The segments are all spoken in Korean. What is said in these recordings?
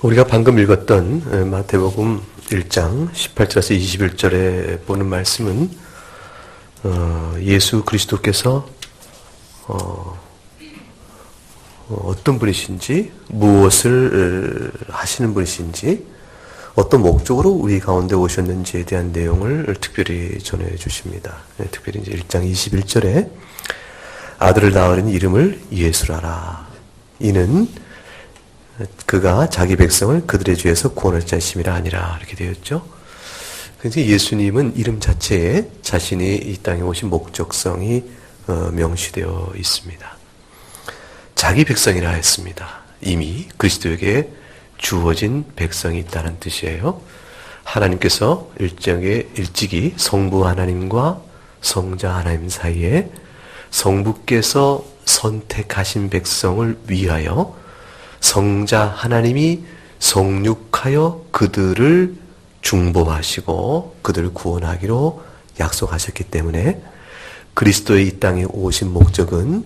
우리가 방금 읽었던 마태복음 1장 18절에서 21절에 보는 말씀은 예수 그리스도께서 어떤 분이신지, 무엇을 하시는 분이신지, 어떤 목적으로 우리 가운데 오셨는지에 대한 내용을 특별히 전해 주십니다. 특별히 이제 1장 21절에 아들을 낳으려니 이름을 예수라라. 이는 그가 자기 백성을 그들의 죄에서 구원할 자이심이라 아니라, 이렇게 되었죠. 그래서 예수님은 이름 자체에 자신이 이 땅에 오신 목적성이 명시되어 있습니다. 자기 백성이라 했습니다. 이미 그리스도에게 주어진 백성이 있다는 뜻이에요. 하나님께서 일찍이 성부 하나님과 성자 하나님 사이에 성부께서 선택하신 백성을 위하여 성자 하나님이 성육하여 그들을 중보하시고 그들을 구원하기로 약속하셨기 때문에 그리스도의 이 땅에 오신 목적은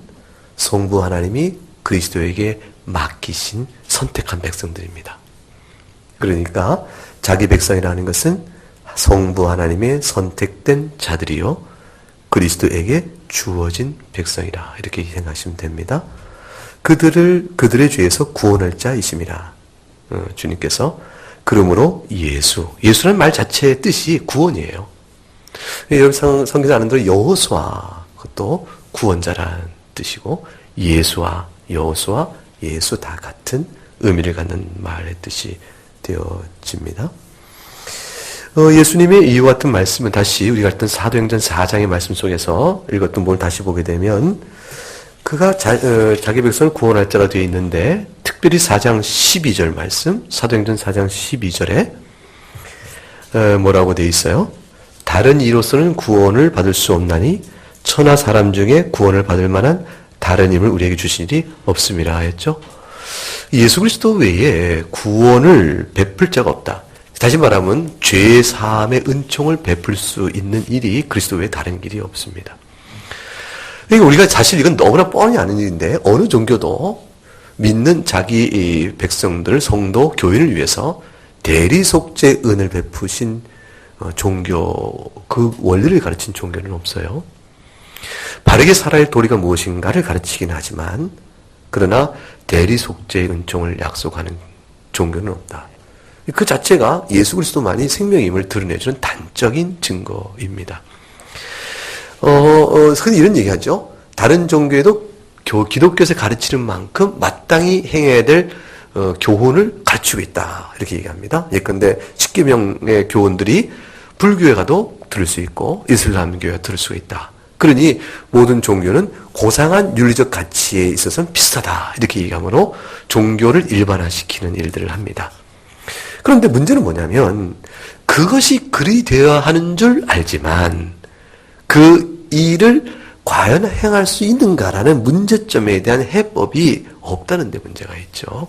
성부 하나님이 그리스도에게 맡기신 선택한 백성들입니다. 그러니까 자기 백성이라는 것은 성부 하나님의 선택된 자들이요 그리스도에게 주어진 백성이라, 이렇게 생각하시면 됩니다. 그들의 죄에서 구원할 자이심이라. 주님께서 그러므로 예수라는 말 자체의 뜻이 구원이에요. 여러분 성경에서 아는 대로 여호수아, 그것도 구원자라는 뜻이고, 예수와 여호수아, 예수 다 같은 의미를 갖는 말의 뜻이 되어집니다. 예수님의 이와 같은 말씀은 다시 우리가 했던 사도행전 4장의 말씀 속에서 읽었던 부분을 다시 보게 되면 그가 자기 백성을 구원할 자가 되어 있는데, 특별히 4장 12절 말씀, 사도행전 4장 12절에 뭐라고 되어 있어요? 다른 이로서는 구원을 받을 수 없나니 천하 사람 중에 구원을 받을 만한 다른 힘을 우리에게 주신 일이 없음이라 했죠. 예수 그리스도 외에 구원을 베풀 자가 없다. 다시 말하면 죄 사함의 은총을 베풀 수 있는 일이 그리스도 외에 다른 길이 없습니다. 그러니까 우리가 사실 이건 너무나 뻔히 아는 일인데, 어느 종교도 믿는 자기 백성들, 성도, 교인을 위해서 대리속죄 은을 베푸신 종교, 그 원리를 가르친 종교는 없어요. 바르게 살아야 할 도리가 무엇인가를 가르치긴 하지만, 그러나 대리속죄의 은총을 약속하는 종교는 없다. 그 자체가 예수 그리스도만이 생명임을 드러내주는 단적인 증거입니다. 흔히 이런 얘기 하죠. 다른 종교에도 기독교에서 가르치는 만큼 마땅히 행해야 될 교훈을 가르치고 있다, 이렇게 얘기합니다. 예컨대 10계명의 교훈들이 불교에 가도 들을 수 있고 이슬람교에 들을 수가 있다. 그러니 모든 종교는 고상한 윤리적 가치에 있어서는 비슷하다, 이렇게 얘기하므로 종교를 일반화시키는 일들을 합니다. 그런데 문제는 뭐냐면, 그것이 그리 되어야 하는 줄 알지만 그 일을 과연 행할 수 있는가라는 문제점에 대한 해법이 없다는 데 문제가 있죠.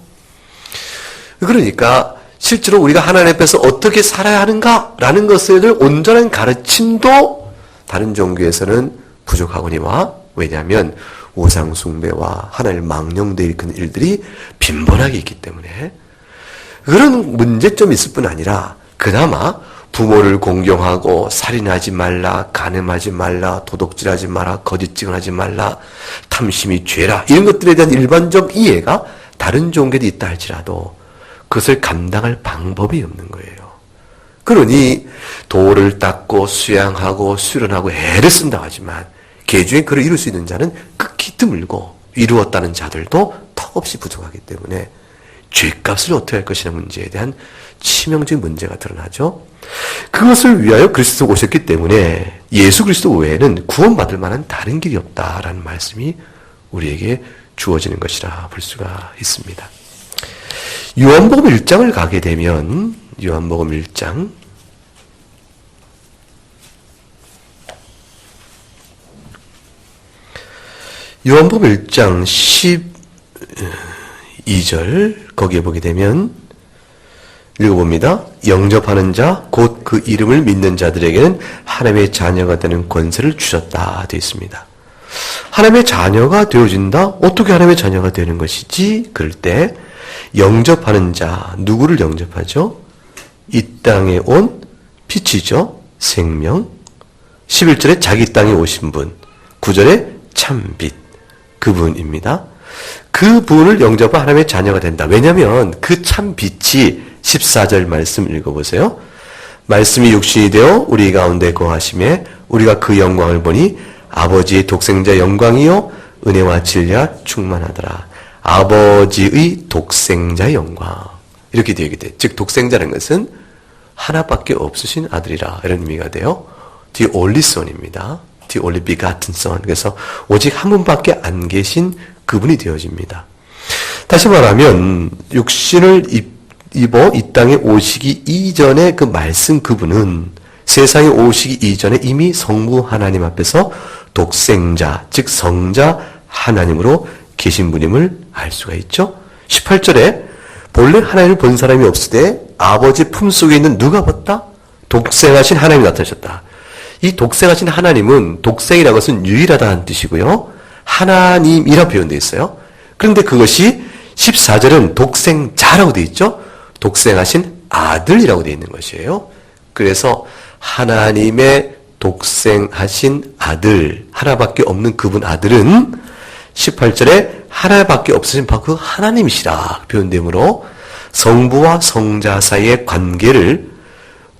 그러니까 실제로 우리가 하나님 앞에서 어떻게 살아야 하는가라는 것을 온전한 가르침도 다른 종교에서는 부족하거니와, 왜냐하면 우상 숭배와 하나님을 망령되어 일으키는 일들이 빈번하게 있기 때문에 그런 문제점이 있을 뿐 아니라, 그나마 부모를 공경하고 살인하지 말라, 간음하지 말라, 도둑질하지 마라, 거짓 증언하지 말라, 탐심이 죄라, 이런 것들에 대한 일반적 이해가 다른 종교도 있다 할지라도 그것을 감당할 방법이 없는 거예요. 그러니 도를 닦고 수양하고 수련하고 애를 쓴다고 하지만 개중에 그를 이룰 수 있는 자는 극히 드물고, 이루었다는 자들도 턱없이 부족하기 때문에 죄값을 어떻게 할 것이라는 문제에 대한 치명적인 문제가 드러나죠. 그것을 위하여 그리스도 오셨기 때문에 예수 그리스도 외에는 구원받을 만한 다른 길이 없다라는 말씀이 우리에게 주어지는 것이라 볼 수가 있습니다. 요한복음 1장을 가게 되면, 요한복음 1장 요한복음 1장 12절 거기에 보게 되면 읽어봅니다. 영접하는 자, 곧 그 이름을 믿는 자들에게는 하나님의 자녀가 되는 권세를 주셨다 되어 있습니다. 하나님의 자녀가 되어진다? 어떻게 하나님의 자녀가 되는 것이지? 그럴 때 영접하는 자, 누구를 영접하죠? 이 땅에 온 빛이죠. 생명. 11절에 자기 땅에 오신 분. 9절에 참빛. 그분입니다. 그분을 영접한 하나님의 자녀가 된다. 왜냐하면 그 참빛이 14절 말씀 읽어보세요. 말씀이 육신이 되어 우리 가운데 거하심에 우리가 그 영광을 보니 아버지의 독생자 영광이요 은혜와 진리가 충만하더라. 아버지의 독생자의 영광. 이렇게 되게 돼. 즉 독생자라는 것은 하나밖에 없으신 아들이라 이런 의미가 돼요. The only son입니다. The only begotten son. 그래서 오직 한 분밖에 안 계신 그분이 되어집니다. 다시 말하면 육신을 입어 이 땅에 오시기 이전에 그 말씀 그분은 세상에 오시기 이전에 이미 성부 하나님 앞에서 독생자, 즉 성자 하나님으로 계신 분임을 알 수가 있죠. 18절에 본래 하나님을 본 사람이 없을 때 아버지 품속에 있는 누가 봤다? 독생하신 하나님이 나타나셨다. 이 독생하신 하나님은 독생이라는 것은 유일하다는 뜻이고요. 하나님이라 표현되어 있어요. 그런데 그것이 14절은 독생자라고 되어 있죠. 독생하신 아들이라고 되어 있는 것이에요. 그래서 하나님의 독생하신 아들, 하나밖에 없는 그분 아들은 18절에 하나밖에 없으신 바로 그 하나님이시라 표현되므로 성부와 성자 사이의 관계를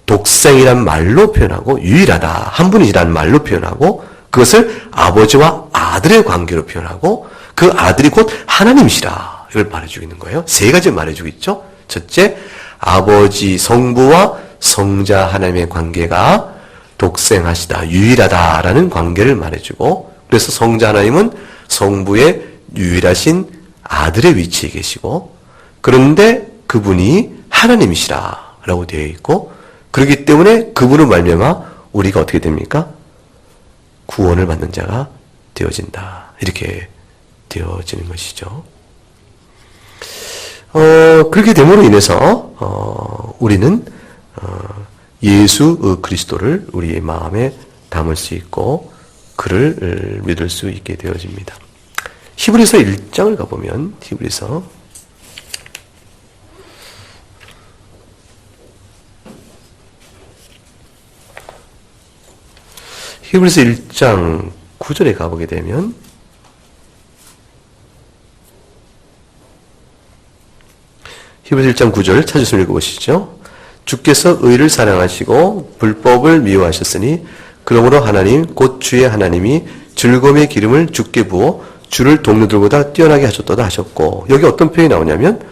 독생이란 말로 표현하고 유일하다, 한 분이라는 말로 표현하고 그것을 아버지와 아들의 관계로 표현하고 그 아들이 곧 하나님이시라 이걸 말해주고 있는 거예요. 세 가지 말해주고 있죠. 첫째, 아버지 성부와 성자 하나님의 관계가 독생하시다, 유일하다라는 관계를 말해주고 그래서 성자 하나님은 성부의 유일하신 아들의 위치에 계시고 그런데 그분이 하나님이시라라고 되어 있고 그렇기 때문에 그분을 말미암아 우리가 어떻게 됩니까? 구원을 받는 자가 되어진다. 이렇게 되어지는 것이죠. 그렇게 됨으로 인해서 우리는 예수 그리스도를 우리의 마음에 담을 수 있고 그를 믿을 수 있게 되어집니다. 히브리서 1장을 가보면 히브리서 1장 9절에 가보게 되면 히브리서 1장 9절 찾으시면 읽어보시죠. 주께서 의를 사랑하시고 불법을 미워하셨으니 그러므로 하나님 곧 주의 하나님이 즐거움의 기름을 주께 부어 주를 동료들보다 뛰어나게 하셨도다 하셨고 여기 어떤 표현이 나오냐면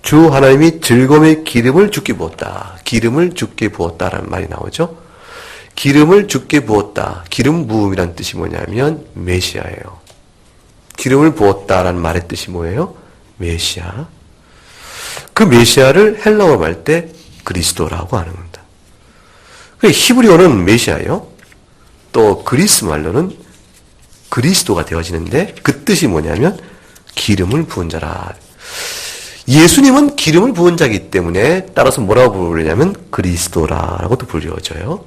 주 하나님이 즐거움의 기름을 주께 부었다. 기름을 주께 부었다라는 말이 나오죠. 기름을 주께 부었다. 기름 부음이란 뜻이 뭐냐면 메시아예요. 기름을 부었다라는 말의 뜻이 뭐예요? 메시아. 그 메시아를 헬라어로 말 때 그리스도라고 하는 겁니다. 히브리어는 메시아예요. 또 그리스 말로는 그리스도가 되어지는데 그 뜻이 뭐냐면 기름을 부은 자라. 예수님은 기름을 부은 자이기 때문에 따라서 뭐라고 부르냐면 그리스도라고도 불려져요.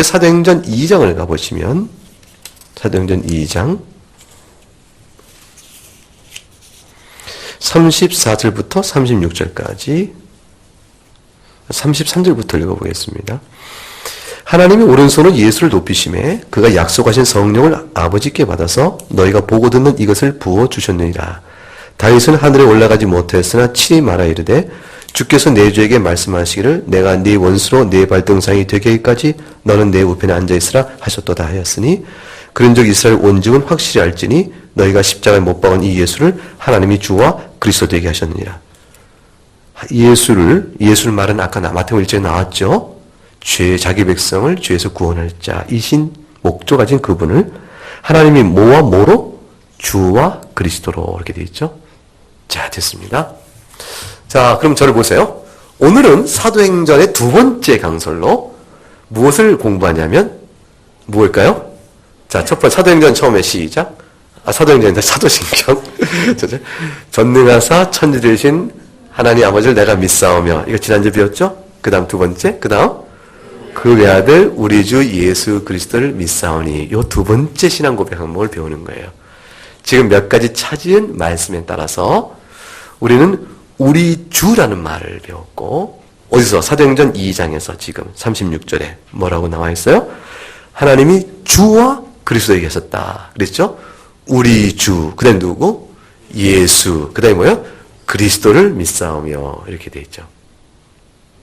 사도행전 2장을 가보시면 사도행전 2장 34절부터 36절까지 33절부터 읽어보겠습니다. 하나님이 오른손으로 예수를 높이심에 그가 약속하신 성령을 아버지께 받아서 너희가 보고 듣는 이것을 부어주셨느니라. 다윗은 하늘에 올라가지 못하였으나 친히 말하 이르되 주께서 내 주에게 말씀하시기를 내가 네 원수로 네 발등상이 되게 하기까지 너는 내 우편에 앉아있으라 하셨도다 하였으니 그런즉 이스라엘 온 집은 확실히 알지니 너희가 십자가에 못 박은 이 예수를 하나님이 주와 그리스도 되게 하셨느니라. 예수를 말은 아까 마태복음 1장에 나왔죠. 자기 백성을 죄에서 구원할 자이신 목적 가진 그분을 하나님이 뭐와 뭐로? 주와 그리스도로 이렇게 되어 있죠. 자, 됐습니다. 자, 그럼 저를 보세요. 오늘은 사도행전의 두 번째 강설로 무엇을 공부하냐면 무엇일까요? 자, 첫 번째 사도행전 처음에 시작. 사도행전인데 사도신경. 전능하사 천지 되신 하나님 아버지를 내가 믿사오며 이거 지난주에 배웠죠? 그 다음 두 번째, 그 다음 그 외아들 우리 주 예수 그리스도를 믿사오니 이 두 번째 신앙 고백 항목을 배우는 거예요. 지금 몇 가지 찾은 말씀에 따라서 우리는 우리 주라는 말을 배웠고, 어디서? 사도행전 2장에서 지금 36절에 뭐라고 나와 있어요? 하나님이 주와 그리스도에게 하셨다 그랬죠? 우리 주, 그 다음에 누구? 예수, 그 다음에 뭐요? 그리스도를 믿사오며 이렇게 돼 있죠.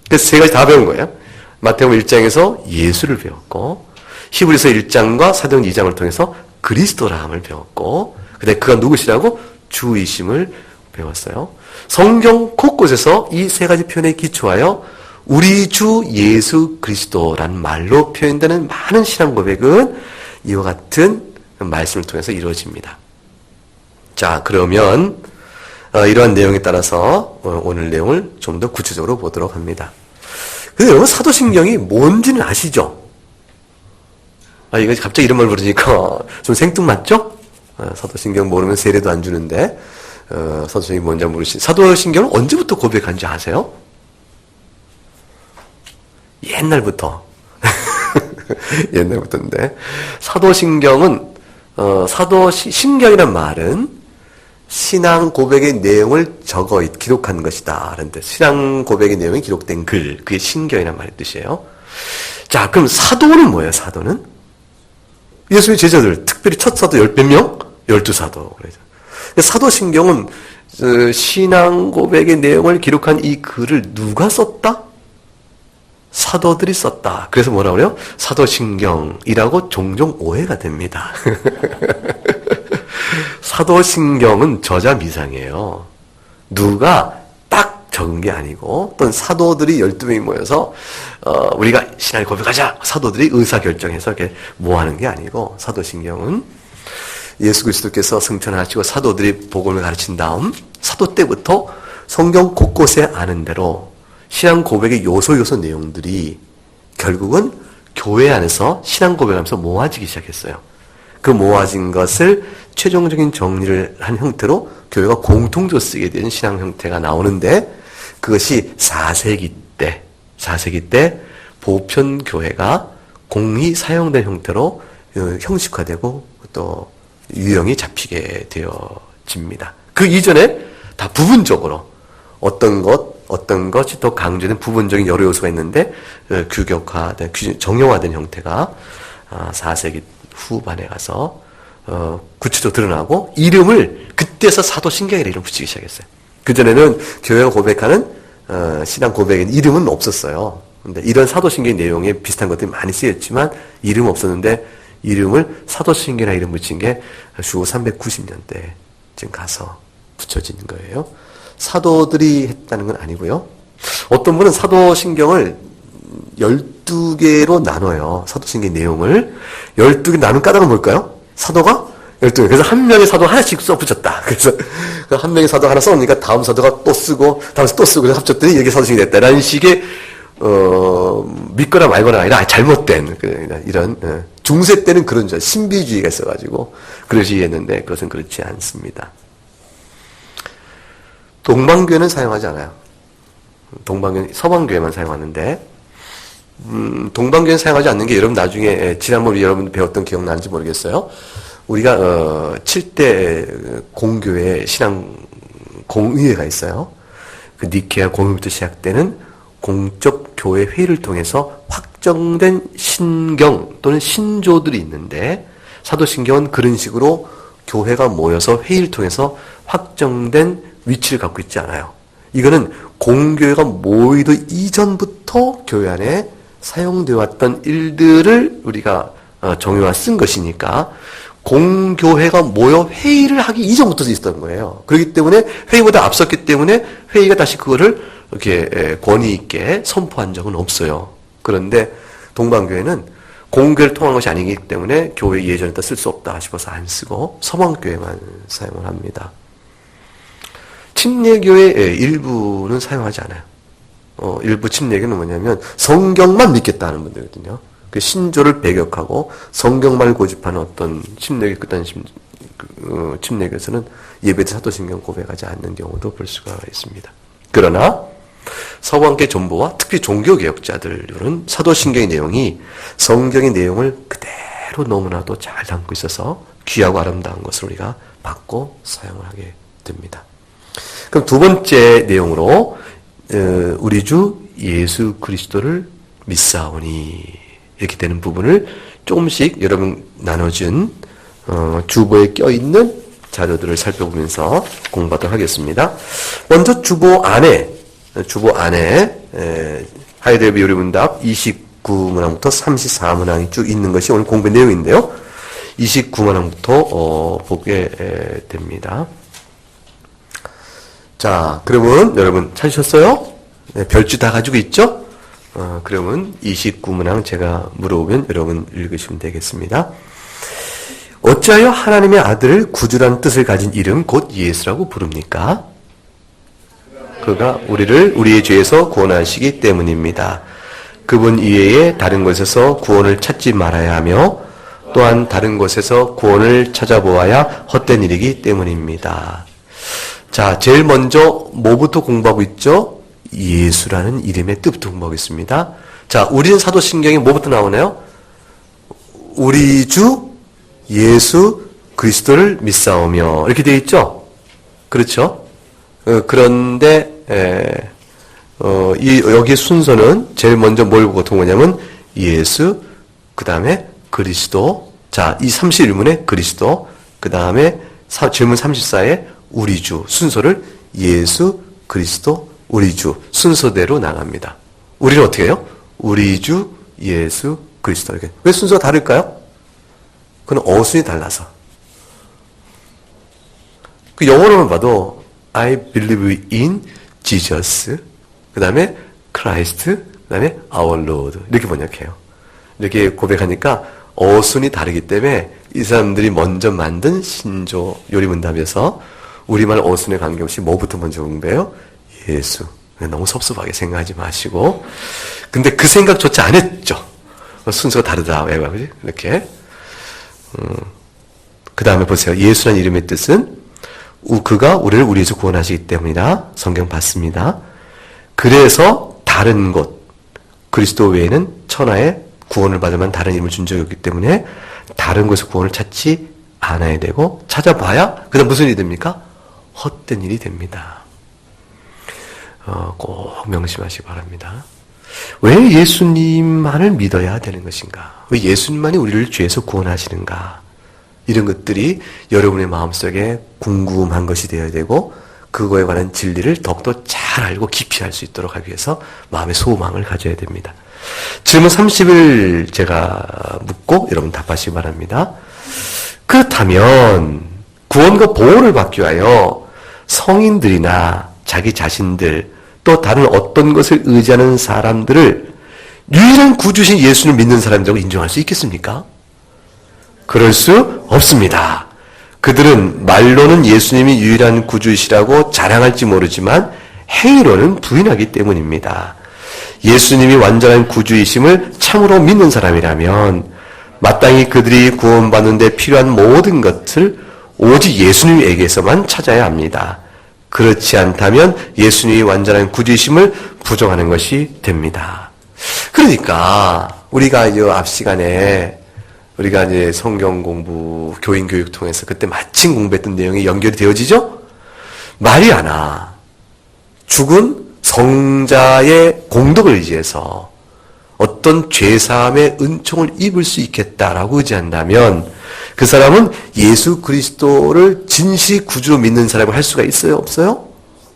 그래서 세 가지 다 배운 거예요. 마태복음 1장에서 예수를 배웠고, 히브리서 1장과 사도행전 2장을 통해서 그리스도라함을 배웠고, 그 다음에 그가 누구시라고? 주이심을 배웠어요. 성경 곳곳에서 이 세 가지 표현에 기초하여 우리 주 예수 그리스도라는 말로 표현되는 많은 신앙 고백은 이와 같은 말씀을 통해서 이루어집니다. 자, 그러면 이러한 내용에 따라서 오늘 내용을 좀 더 구체적으로 보도록 합니다. 근데 여러분 사도신경이 뭔지는 아시죠? 이거 갑자기 이런 말 부르니까 좀 생뚱맞죠? 사도신경 모르면 세례도 안 주는데 사도신경이 뭔지 모르시죠? 사도신경은 언제부터 고백한지 아세요? 옛날부터. 옛날부터인데 사도신경은 사도신경이란 말은 신앙 고백의 내용을 기록한 것이다. 라는 뜻. 신앙 고백의 내용이 기록된 글. 그게 신경이란 말의 뜻이에요. 자, 그럼 사도는 뭐예요, 사도는? 예수의 제자들, 특별히 첫 사도 10몇 명? 12사도. 사도신경은 신앙 고백의 내용을 기록한 이 글을 누가 썼다? 사도들이 썼다. 그래서 뭐라고 그래요? 사도신경이라고 종종 오해가 됩니다. 사도신경은 저자 미상이에요. 누가 딱 적은 게 아니고, 또는 사도들이 12명이 모여서 우리가 신앙을 고백하자. 사도들이 의사결정해서 이렇게 모아하는 게 아니고, 사도신경은 예수 그리스도께서 승천하시고 사도들이 복음을 가르친 다음 사도 때부터 성경 곳곳에 아는 대로 신앙 고백의 요소 내용들이 결국은 교회 안에서 신앙 고백하면서 모아지기 시작했어요. 그 모아진 것을 최종적인 정리를 한 형태로 교회가 공통적으로 쓰게 된 신앙 형태가 나오는데, 그것이 4세기 때 보편교회가 공히 사용된 형태로 형식화되고 또 유형이 잡히게 되어집니다. 그 이전에 다 부분적으로 어떤 것이 더 강조된 부분적인 여러 요소가 있는데 규격화된, 정형화된 형태가 4세기 후반에 가서 구체적으로 드러나고, 이름을 그때서 사도신경이라는 이름 붙이기 시작했어요. 그전에는 교회가 고백하는 신앙 고백에는 이름은 없었어요. 근데 이런 사도신경 내용에 비슷한 것들이 많이 쓰였지만 이름은 없었는데, 이름을 사도신경이라는 이름 붙인 게 주 390년대쯤 가서 붙여진 거예요. 사도들이 했다는 건 아니고요. 어떤 분은 사도신경을 12개로 나눠요. 사도신경 내용을 12개 나눈 까닭은 뭘까요? 사도가 12개. 그래서 한 명의 사도 하나씩 써붙였다. 그래서 한 명의 사도 하나 써놓으니까 다음 사도가 또 쓰고, 다음 또 쓰고, 그래서 합쳤더니 이게 사도신경이 됐다. 라는 식의 믿거나 말거나 아니라 잘못된 이런 중세 때는 그런 신비주의가 있어가지고 그러시 했는데, 그것은 그렇지 않습니다. 동방교회는 사용하지 않아요. 동방교회는 서방교회만 사용하는데, 동방교회는 사용하지 않는 게, 여러분 나중에 지난번에 여러분 배웠던 기억나는지 모르겠어요. 우리가 7대 공교회 신앙 공의회가 있어요. 그 니케아 공의부터 시작되는 공적 교회 회의를 통해서 확정된 신경 또는 신조들이 있는데, 사도신경은 그런 식으로 교회가 모여서 회의를 통해서 확정된 위치를 갖고 있지 않아요. 이거는 공교회가 모이기 이전부터 교회 안에 사용되어 왔던 일들을 우리가 정의화 쓴 것이니까, 공교회가 모여 회의를 하기 이전부터 있었던 거예요. 그렇기 때문에 회의보다 앞섰기 때문에 회의가 다시 그거를 이렇게 권위 있게 선포한 적은 없어요. 그런데 동방교회는 공교회를 통한 것이 아니기 때문에 교회 예전에다 쓸 수 없다 싶어서 안 쓰고 서방교회만 사용을 합니다. 침례교회 일부는 사용하지 않아요. 일부 침례교는 뭐냐면 성경만 믿겠다는 분들이거든요. 그 신조를 배격하고 성경만 고집하는 어떤 침례교 끝난 침례교에서는 예배대 사도신경 고백하지 않는 경우도 볼 수가 있습니다. 그러나 서방계 전부와 특히 종교개혁자들은 사도신경의 내용이 성경의 내용을 그대로 너무나도 잘 담고 있어서 귀하고 아름다운 것을 우리가 받고 사용을 하게 됩니다. 그럼 두 번째 내용으로 우리 주 예수 그리스도를 믿사오니 이렇게 되는 부분을 조금씩 여러분 나눠준 주보에 껴있는 자료들을 살펴보면서 공부하도록 하겠습니다. 먼저 주보 안에 하이델베르 요리문답 29문항부터 34문항이 쭉 있는 것이 오늘 공부 내용인데요. 29문항부터 보게 됩니다. 자, 그러면 여러분 찾으셨어요? 네, 별주 다 가지고 있죠? 그러면 29문항 제가 물어보면 여러분 읽으시면 되겠습니다. 어찌하여 하나님의 아들을 구주란 뜻을 가진 이름 곧 예수라고 부릅니까? 그가 우리를 우리의 죄에서 구원하시기 때문입니다. 그분 이외에 다른 곳에서 구원을 찾지 말아야 하며 또한 다른 곳에서 구원을 찾아보아야 헛된 일이기 때문입니다. 자, 제일 먼저 뭐부터 공부하고 있죠? 예수라는 이름의 뜻부터 공부하고 있습니다. 자, 우리는 사도신경에 뭐부터 나오나요? 우리 주 예수 그리스도를 믿사오며 이렇게 되어 있죠? 그렇죠? 그런데 여기의 순서는 제일 먼저 뭘 보고 통하냐면 예수, 그 다음에 그리스도. 자, 이 31문에 그리스도, 그 다음에 질문 34에 우리 주 순서를 예수, 그리스도, 우리 주 순서대로 나갑니다. 우리는 어떻게 해요? 우리 주 예수, 그리스도. 이렇게. 왜 순서가 다를까요? 그건 어순이 달라서. 그 영어로만 봐도 I believe in Jesus, 그 다음에 Christ, 그 다음에 our Lord 이렇게 번역해요. 이렇게 고백하니까 어순이 다르기 때문에 이 사람들이 먼저 만든 신조 요리문답에서 우리말 어순에 관계없이 뭐부터 먼저 공부해요? 예수. 너무 섭섭하게 생각하지 마시고. 근데 그 생각조차 안 했죠. 순서가 다르다. 왜 그러지? 이렇게. 그 다음에 보세요. 예수라는 이름의 뜻은 그가 우리를 우리에서 구원하시기 때문이다. 성경 봤습니다. 그래서 다른 곳, 그리스도 외에는 천하에 구원을 받을 만한 다른 이름을 준 적이 없기 때문에 다른 곳에서 구원을 찾지 않아야 되고 찾아봐야 그 다음 무슨 일이 됩니까? 헛된 일이 됩니다. 꼭 명심하시기 바랍니다. 왜 예수님만을 믿어야 되는 것인가? 왜 예수님만이 우리를 죄에서 구원하시는가? 이런 것들이 여러분의 마음속에 궁금한 것이 되어야 되고 그거에 관한 진리를 더욱더 잘 알고 깊이 알 수 있도록 하기 위해서 마음의 소망을 가져야 됩니다. 질문 30을 제가 묻고 여러분 답하시기 바랍니다. 그렇다면 구원과 보호를 받기 위하여 성인들이나 자기 자신들 또 다른 어떤 것을 의지하는 사람들을 유일한 구주신 예수를 믿는 사람이라고 인정할 수 있겠습니까? 그럴 수 없습니다. 그들은 말로는 예수님이 유일한 구주이시라고 자랑할지 모르지만 행위로는 부인하기 때문입니다. 예수님이 완전한 구주이심을 참으로 믿는 사람이라면 마땅히 그들이 구원받는 데 필요한 모든 것을 오직 예수님에게서만 찾아야 합니다. 그렇지 않다면 예수님이 완전한 구주이심을 부정하는 것이 됩니다. 그러니까 우리가 앞 시간에 우리가 이제 성경 공부, 교인 교육 통해서 그때 마침 공부했던 내용이 연결이 되어지죠? 마리아나 죽은 성자의 공덕을 의지해서 어떤 죄사함의 은총을 입을 수 있겠다라고 의지한다면 그 사람은 예수 그리스도를 진실히 구주로 믿는 사람을 할 수가 있어요? 없어요?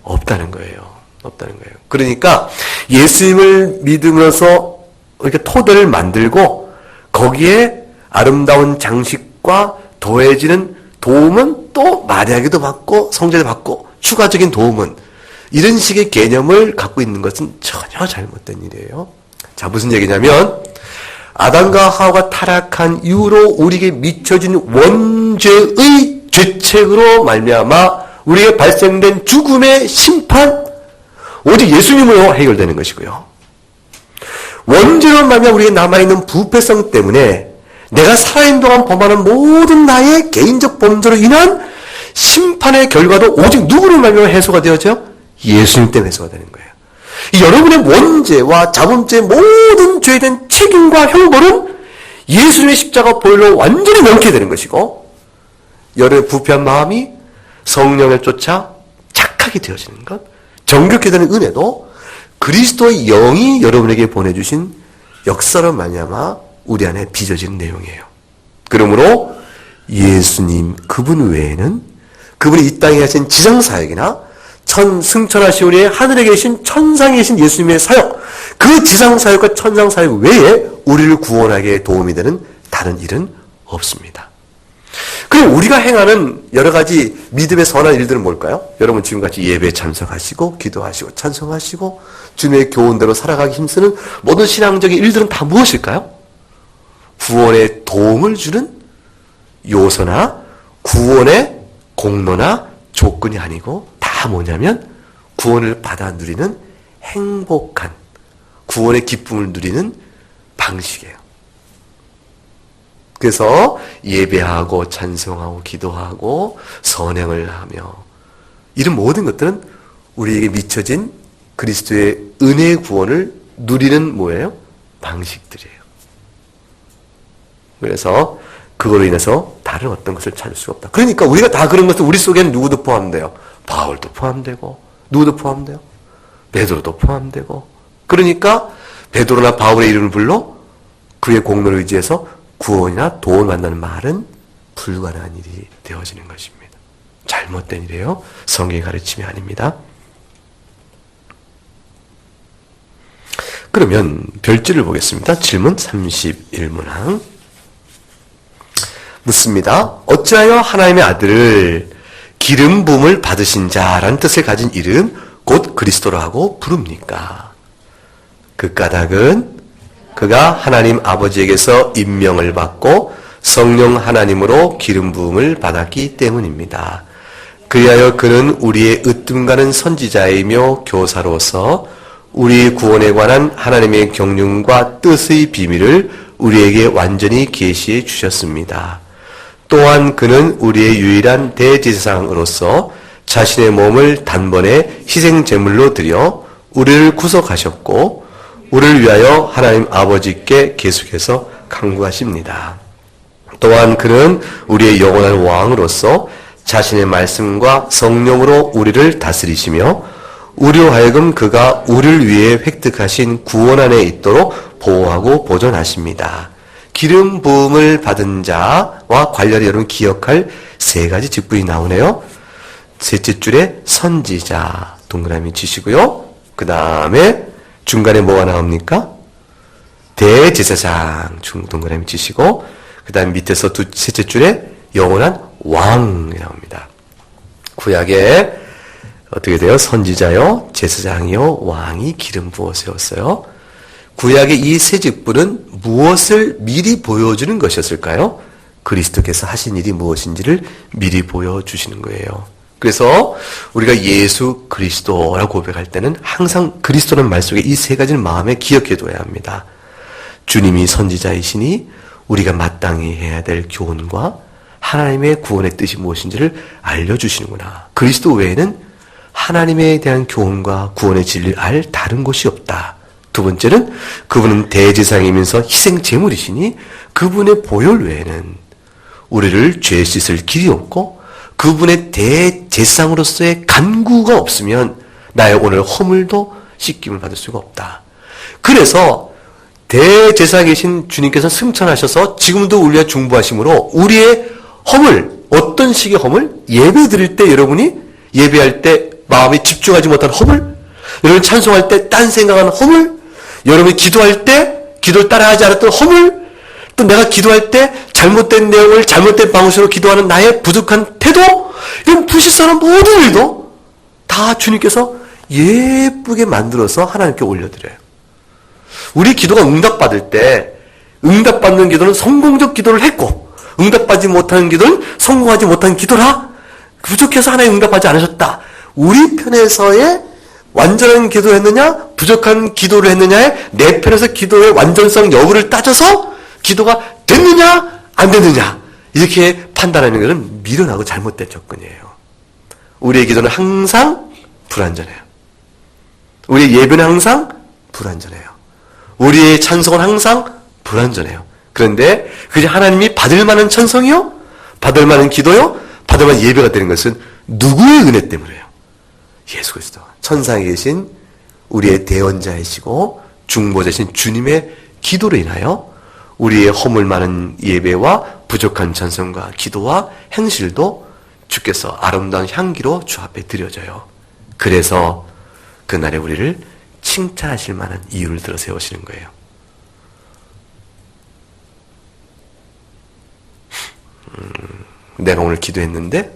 없다는 거예요. 없다는 거예요. 그러니까 예수님을 믿으면서 이렇게 토대를 만들고 거기에 아름다운 장식과 더해지는 도움은 또 마리아에게도 받고 성자도 받고 추가적인 도움은 이런 식의 개념을 갖고 있는 것은 전혀 잘못된 일이에요. 자, 무슨 얘기냐면 아담과 하와가 타락한 이후로 우리에게 미쳐진 원죄의 죄책으로 말미암아 우리에게 발생된 죽음의 심판 오직 예수님으로 해결되는 것이고요. 원죄로 말미암아 우리에게 남아있는 부패성 때문에 내가 살아있는 동안 범하는 모든 나의 개인적 범죄로 인한 심판의 결과도 오직 누구를 말미암아 해소가 되어져요? 예수님 때문에 해소가 되는 거예요. 여러분의 원죄와 자범죄의 모든 죄에 대한 책임과 형벌은 예수님의 십자가 보혈로 완전히 명케 되는 것이고 여러분의 부패한 마음이 성령을 쫓아 착한 착하게 되어지는 것, 정결케 되는 은혜도 그리스도의 영이 여러분에게 보내주신 역사로 말미암아 우리 안에 빚어지는 내용이에요. 그러므로 예수님 그분 외에는, 그분이 이 땅에 하신 지상사역이나 승천하신 우리의 하늘에 계신 천상에 계신 예수님의 사역, 그 지상사역과 천상사역 외에 우리를 구원하게 도움이 되는 다른 일은 없습니다. 그럼 우리가 행하는 여러 가지 믿음의 선한 일들은 뭘까요? 여러분 지금같이 예배에 참석하시고 기도하시고 찬송하시고 주님의 교훈대로 살아가기 힘쓰는 모든 신앙적인 일들은 다 무엇일까요? 구원에 도움을 주는 요소나 구원의 공로나 조건이 아니고 다 뭐냐면 구원을 받아 누리는 행복한 구원의 기쁨을 누리는 방식이에요. 그래서 예배하고 찬송하고 기도하고 선행을 하며 이런 모든 것들은 우리에게 미쳐진 그리스도의 은혜의 구원을 누리는 뭐예요? 방식들이에요. 그래서 그걸로 인해서 다른 어떤 것을 찾을 수가 없다. 그러니까 우리가 다 그런 것을 우리 속에는 누구도 포함돼요. 바울도 포함되고 누구도 포함돼요. 베드로도 포함되고. 그러니까 베드로나 바울의 이름을 불러 그의 공로를 의지해서 구원이나 도움을 만나는 말은 불가능한 일이 되어지는 것입니다. 잘못된 일이에요. 성경의 가르침이 아닙니다. 그러면 별지를 보겠습니다. 질문 31문항 묻습니다. 어찌하여 하나님의 아들을 기름 부음을 받으신 자라는 뜻을 가진 이름 곧 그리스도라고 부릅니까? 그 까닭은 그가 하나님 아버지에게서 임명을 받고 성령 하나님으로 기름 부음을 받았기 때문입니다. 그리하여 그는 우리의 으뜸가는 선지자이며 교사로서 우리 구원에 관한 하나님의 경륜과 뜻의 비밀을 우리에게 완전히 계시해 주셨습니다. 또한 그는 우리의 유일한 대제사장으로서 자신의 몸을 단번에 희생 제물로 드려 우리를 구속하셨고 우리를 위하여 하나님 아버지께 계속해서 간구하십니다. 또한 그는 우리의 영원한 왕으로서 자신의 말씀과 성령으로 우리를 다스리시며 우리로 하여금 그가 우리를 위해 획득하신 구원 안에 있도록 보호하고 보존하십니다. 기름 부음을 받은 자와 관련해 여러분 기억할 세 가지 직분이 나오네요. 셋째 줄에 선지자 동그라미 치시고요. 그 다음에 중간에 뭐가 나옵니까? 대제사장 동그라미 치시고 그 다음 밑에서 셋째 줄에 영원한 왕이 나옵니다. 구약에 어떻게 돼요? 선지자요, 제사장이요, 왕이 기름 부어 세웠어요. 구약의 이 세 직분은 무엇을 미리 보여주는 것이었을까요? 그리스도께서 하신 일이 무엇인지를 미리 보여주시는 거예요. 그래서 우리가 예수 그리스도라고 고백할 때는 항상 그리스도는 말 속에 이 세 가지를 마음에 기억해 둬야 합니다. 주님이 선지자이시니 우리가 마땅히 해야 될 교훈과 하나님의 구원의 뜻이 무엇인지를 알려주시는구나. 그리스도 외에는 하나님에 대한 교훈과 구원의 진리를 알 다른 곳이 없다. 두 번째는 그분은 대제사장이면서 희생 제물이시니 그분의 보혈 외에는 우리를 죄 씻을 길이 없고 그분의 대제사장으로서의 간구가 없으면 나의 오늘 허물도 씻김을 받을 수가 없다. 그래서 대제사장이신 주님께서 승천하셔서 지금도 우리와 중보하심으로 우리의 허물, 어떤 식의 허물? 예배 드릴 때 여러분이 예배할 때 마음이 집중하지 못한 허물? 여러분 찬송할 때 딴 생각하는 허물? 여러분이 기도할 때 기도를 따라하지 않았던 허물? 또 내가 기도할 때 잘못된 내용을 잘못된 방식으로 기도하는 나의 부족한 태도? 이런 불신선한 모든 일도 다 주님께서 예쁘게 만들어서 하나님께 올려드려요. 우리 기도가 응답받을 때 응답받는 기도는 성공적 기도를 했고 응답받지 못하는 기도는 성공하지 못한 기도라. 부족해서 하나님 응답하지 않으셨다. 우리 편에서의 완전한 기도를 했느냐 부족한 기도를 했느냐에 내 편에서 기도의 완전성 여부를 따져서 기도가 됐느냐 안 됐느냐 이렇게 판단하는 것은 미련하고 잘못된 접근이에요. 우리의 기도는 항상 불완전해요. 우리의 예배는 항상 불완전해요. 우리의 찬송은 항상 불완전해요. 그런데 그게 하나님이 받을 만한 찬송이요? 받을 만한 기도요? 받을 만한 예배가 되는 것은 누구의 은혜 때문에요? 예수 그리스도. 천상에 계신 우리의 대언자이시고 중보자신 주님의 기도로 인하여 우리의 허물 많은 예배와 부족한 전성과 기도와 행실도 주께서 아름다운 향기로 주 앞에 드려져요. 그래서 그날에 우리를 칭찬하실 만한 이유를 들어 세우시는 거예요. 내가 오늘 기도했는데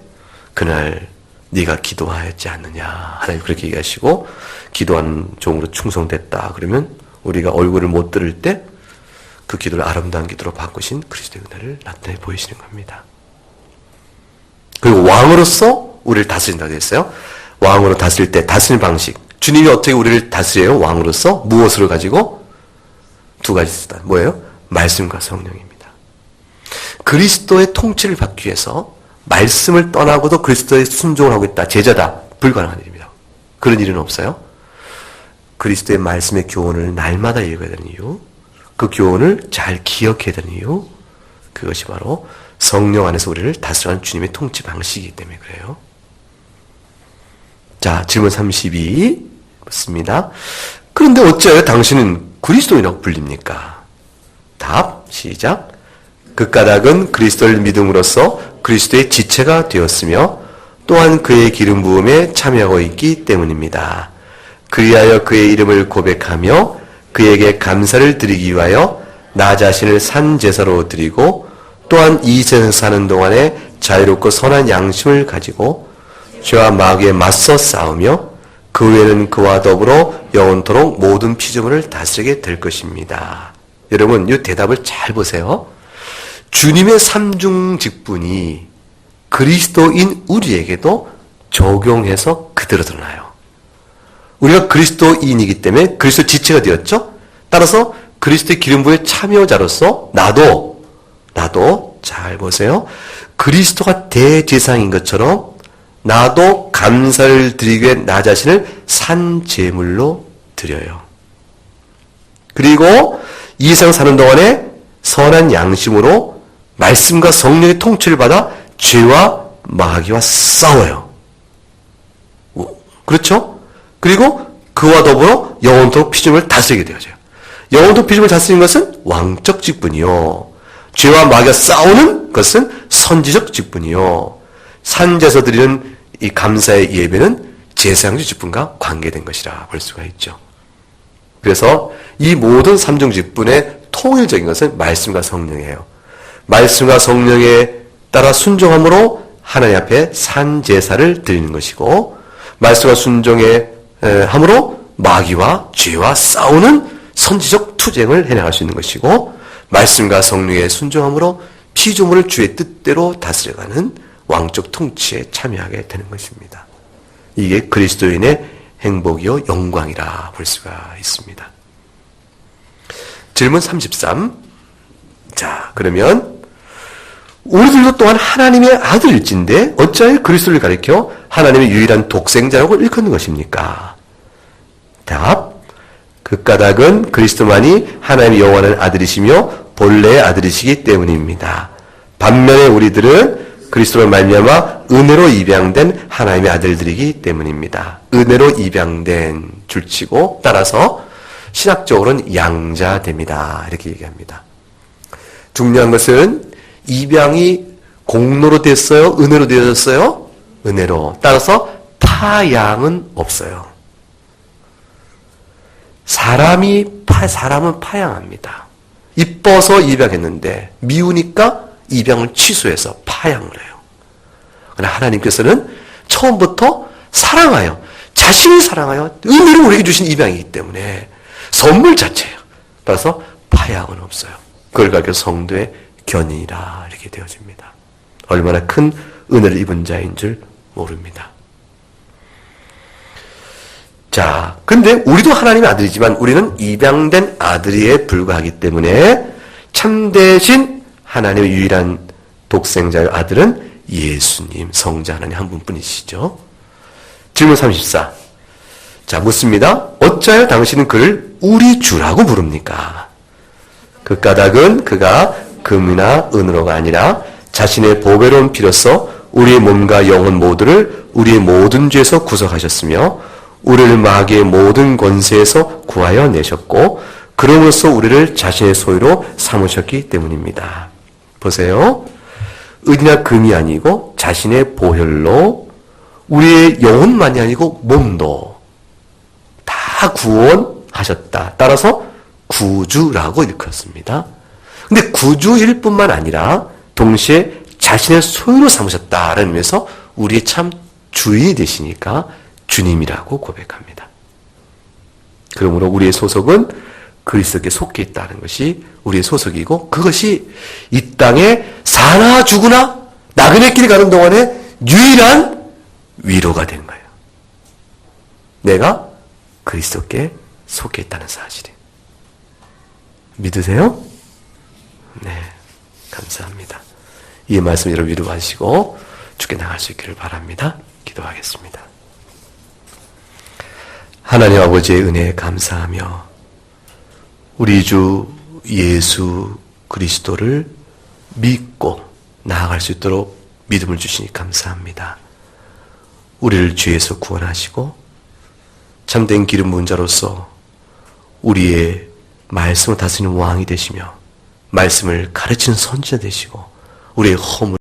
그날 네가 기도하였지 않느냐. 하나님 그렇게 얘기하시고 기도한 종으로 충성됐다. 그러면 우리가 얼굴을 못 들을 때 그 기도를 아름다운 기도로 바꾸신 그리스도의 은혜를 나타내 보이시는 겁니다. 그리고 왕으로서 우리를 다스린다고 했어요. 왕으로 다스릴 때 다스리는 방식. 주님이 어떻게 우리를 다스려요? 왕으로서 무엇으로 가지고? 두 가지 쓰다. 뭐예요? 말씀과 성령입니다. 그리스도의 통치를 받기 위해서 말씀을 떠나고도 그리스도의 순종을 하고 있다. 제자다. 불가능한 일입니다. 그런 일은 없어요. 그리스도의 말씀의 교훈을 날마다 읽어야 되는 이유, 그 교훈을 잘 기억해야 되는 이유, 그것이 바로 성령 안에서 우리를 다스리는 주님의 통치 방식이기 때문에 그래요. 자, 질문 32 묻습니다. 그런데 어찌하여 당신은 그리스도인이라고 불립니까? 답, 시작. 그 까닭은 그리스도를 믿음으로써 그리스도의 지체가 되었으며 또한 그의 기름 부음에 참여하고 있기 때문입니다. 그리하여 그의 이름을 고백하며 그에게 감사를 드리기 위하여 나 자신을 산 제사로 드리고 또한 이 세상 사는 동안에 자유롭고 선한 양심을 가지고 죄와 마귀에 맞서 싸우며 그 후에는 그와 더불어 영원토록 모든 피조물을 다스리게 될 것입니다. 여러분, 이 대답을 잘 보세요. 주님의 삼중 직분이 그리스도인 우리에게도 적용해서 그대로 드러나요. 우리가 그리스도인이기 때문에 그리스도 지체가 되었죠. 따라서 그리스도의 기름 부음의 참여자로서 나도 잘 보세요. 그리스도가 대제사장인 것처럼 나도 감사를 드리기 위해 나 자신을 산 제물로 드려요. 그리고 이 세상 사는 동안에 선한 양심으로 말씀과 성령의 통치를 받아 죄와 마귀와 싸워요. 그렇죠? 그리고 그와 더불어 영원토록 피조물을 다스리게 되어져요. 영원토록 피조물을 다스리는 것은 왕적 직분이요. 죄와 마귀와 싸우는 것은 선지적 직분이요. 산제에서 드리는 이 감사의 예배는 제사장적 직분과 관계된 것이라 볼 수가 있죠. 그래서 이 모든 삼중 직분의 통일적인 것은 말씀과 성령이에요. 말씀과 성령에 따라 순종함으로 하나님 앞에 산제사를 드리는 것이고, 말씀과 순종에 함으로 마귀와 죄와 싸우는 선지적 투쟁을 해나갈 수 있는 것이고, 말씀과 성령에 순종함으로 피조물을 주의 뜻대로 다스려가는 왕적 통치에 참여하게 되는 것입니다. 이게 그리스도인의 행복이요 영광이라 볼 수가 있습니다. 질문 33. 자, 그러면 우리들도 또한 하나님의 아들일진데 어찌하여 그리스도를 가리켜 하나님의 유일한 독생자라고 일컫는 것입니까? 답. 그 까닭은 그리스도만이 하나님의 영원한 아들이시며 본래의 아들이시기 때문입니다. 반면에 우리들은 그리스도로 말미암아 은혜로 입양된 하나님의 아들들이기 때문입니다. 은혜로 입양된 줄치고 따라서 신학적으로는 양자됩니다. 이렇게 얘기합니다. 중요한 것은 입양이 공로로 됐어요? 은혜로 되어졌어요? 은혜로. 따라서 파양은 없어요. 사람은 파양합니다. 이뻐서 입양했는데 미우니까 입양을 취소해서 파양을 해요. 그러나 하나님께서는 처음부터 사랑하여, 자신을 사랑하여 은혜를 우리에게 주신 입양이기 때문에 선물 자체예요. 따라서 파양은 없어요. 그걸 가지고 성도의 견인이라 이렇게 되어집니다. 얼마나 큰 은혜를 입은 자인 줄 모릅니다. 자, 근데 우리도 하나님의 아들이지만 우리는 입양된 아들에 불과하기 때문에 참되신 하나님의 유일한 독생자의 아들은 예수님, 성자 하나님 한 분뿐이시죠. 질문 34. 자, 묻습니다. 어찌하여 당신은 그를 우리 주라고 부릅니까? 그 까닭은 그가 금이나 은으로가 아니라 자신의 보배로운 피로써 우리의 몸과 영혼 모두를 우리의 모든 죄에서 구속하셨으며 우리를 마귀의 모든 권세에서 구하여 내셨고 그러므로써 우리를 자신의 소유로 삼으셨기 때문입니다. 보세요. 은이나 금이 아니고 자신의 보혈로 우리의 영혼만이 아니고 몸도 다 구원하셨다. 따라서 구주라고 일컫습니다. 근데 구주일 뿐만 아니라 동시에 자신의 소유로 삼으셨다라는 의미에서 우리의 참 주인이 되시니까 주님이라고 고백합니다. 그러므로 우리의 소속은 그리스도께 속해 있다는 것이 우리의 소속이고 그것이 이 땅에 사나 죽으나 나그네 길 가는 동안에 유일한 위로가 되는 거예요. 내가 그리스도께 속해 있다는 사실이. 믿으세요? 네, 감사합니다. 이 말씀 여러분 위로하시고 주께 나갈 수 있기를 바랍니다. 기도하겠습니다. 하나님 아버지의 은혜에 감사하며 우리 주 예수 그리스도를 믿고 나아갈 수 있도록 믿음을 주시니 감사합니다. 우리를 죄에서 구원하시고 참된 기름 부은 자로서 우리의 말씀을 다스리는 왕이 되시며 말씀을 가르치는 선지자 되시고 우리의 허물